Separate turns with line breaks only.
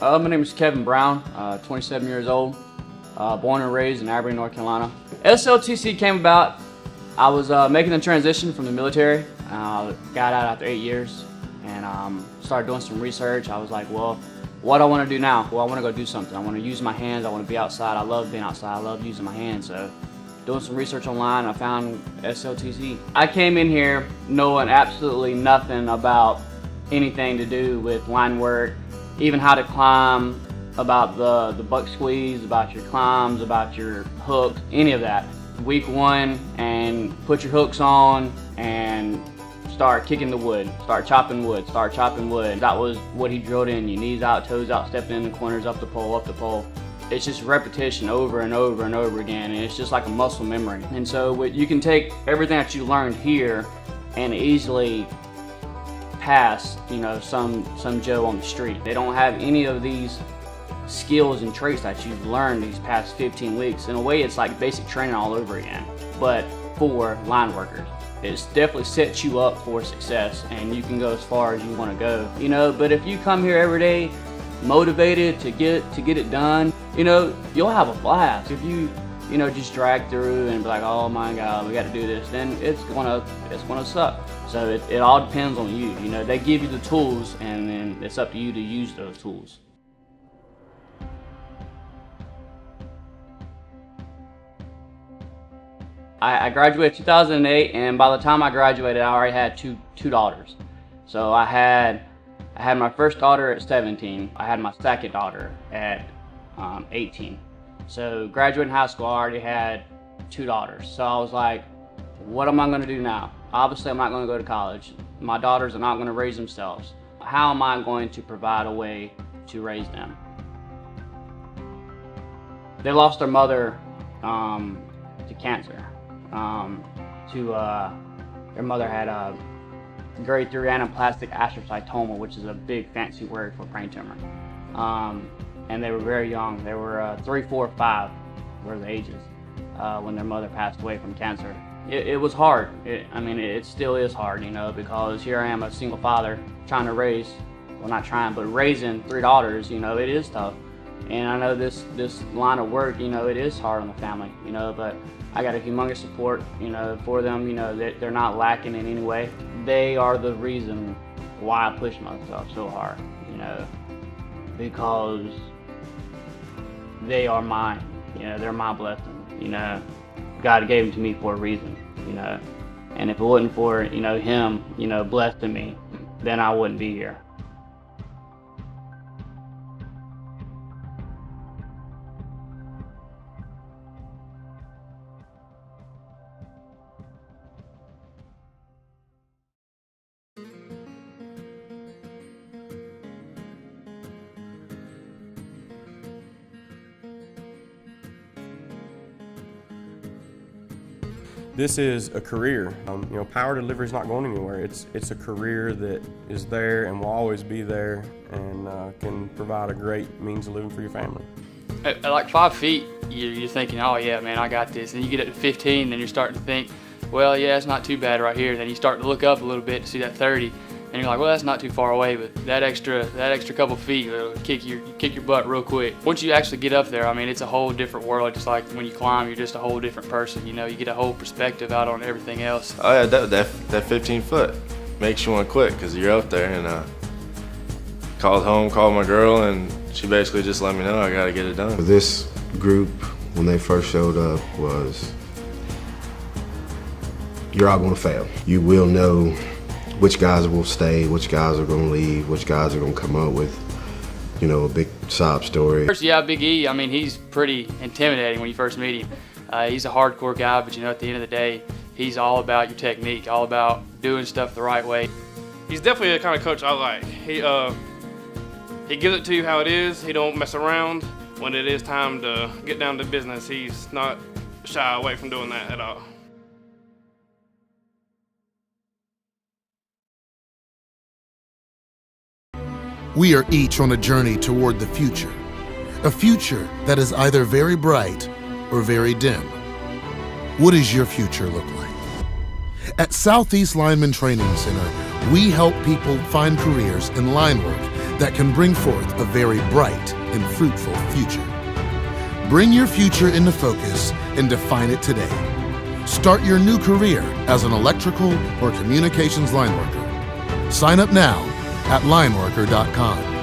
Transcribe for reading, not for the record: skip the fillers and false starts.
My name is Kevin Brown, 27 years old, born and raised in Aberdeen, North Carolina. SLTC came about, I was making the transition from the military. Got out after 8 years and started doing some research. I was like, well, what do I want to do now? Well, I want to go do something. I want to use my hands. I want to be outside. I love being outside. I love using my hands. So doing some research online, I found SLTC. I came in here knowing absolutely nothing about anything to do with line work, even how to climb, about the buck squeeze, about your climbs, about your hooks, any of that. Week one, and put your hooks on and start kicking the wood, start chopping wood, start chopping wood. That was what he drilled in you, knees out, toes out, stepping in the corners, up the pole, up the pole. It's just repetition over and over and over again, and it's just like a muscle memory. And so you can take everything that you learned here and easily pass, you know, some Joe on the street. They don't have any of these skills and traits that you've learned these past 15 weeks. In a way, it's like basic training all over again, but for line workers. It's definitely sets you up for success, and you can go as far as you want to go, you know. But if you come here every day motivated to get it done, you know, you'll have a blast. If you know, just drag through and be like, oh my God, we got to do this, then it's gonna suck. So it all depends on you. You know, they give you the tools, and then it's up to you to use those tools. I graduated 2008, and by the time I graduated, I already had two daughters. So I had my first daughter at 17. I had my second daughter at 18. So graduating high school, I already had 2 daughters. So I was like, what am I going to do now? Obviously, I'm not going to go to college. My daughters are not going to raise themselves. How am I going to provide a way to raise them? They lost their mother to cancer. Their mother had a grade 3 anaplastic astrocytoma, which is a big fancy word for brain tumor. And they were very young. They were 3, 4, 5 were the ages when their mother passed away from cancer. It was hard. I mean, it still is hard, you know, because here I am, a single father, trying to raise, well, not trying, but raising 3 daughters. You know, it is tough. And I know this line of work, you know, it is hard on the family, you know, but I got a humongous support, you know, for them. You know, they're not lacking in any way. They are the reason why I push myself so hard, you know, because they are mine, you know, they're my blessing, you know. God gave them to me for a reason, you know, and if it wasn't for, you know, him, you know, blessing me, then I wouldn't be here.
This is a career. You know, power delivery is not going anywhere. It's a career that is there and will always be there, and can provide a great means of living for your family.
At like 5 feet, you're thinking, oh yeah, man, I got this. And you get up to 15, then you're starting to think, well, yeah, it's not too bad right here. Then you start to look up a little bit to see that 30, and you're like, well, that's not too far away, but that extra couple feet will kick your butt real quick. Once you actually get up there, I mean, it's a whole different world. Just like when you climb, you're just a whole different person. You know, you get a whole perspective out on everything else.
Oh yeah, that 15 foot makes you want to quit because you're out there. And called my girl, and she basically just let me know I got to get it done.
This group, when they first showed up, was, you're all going to fail. You will know which guys will stay, which guys are going to leave, which guys are going to come up with, you know, a big sob story.
First, yeah, Big E, I mean, he's pretty intimidating when you first meet him. He's a hardcore guy, but you know, at the end of the day, he's all about your technique, all about doing stuff the right way.
He's definitely the kind of coach I like. He gives it to you how it is. He don't mess around. When it is time to get down to business, he's not shy away from doing that at all.
We are each on a journey toward the future, a future that is either very bright or very dim. What does your future look like? At Southeast Lineman Training Center, we help people find careers in line work that can bring forth a very bright and fruitful future. Bring your future into focus and define it today. Start your new career as an electrical or communications line worker. Sign up now at lineworker.com.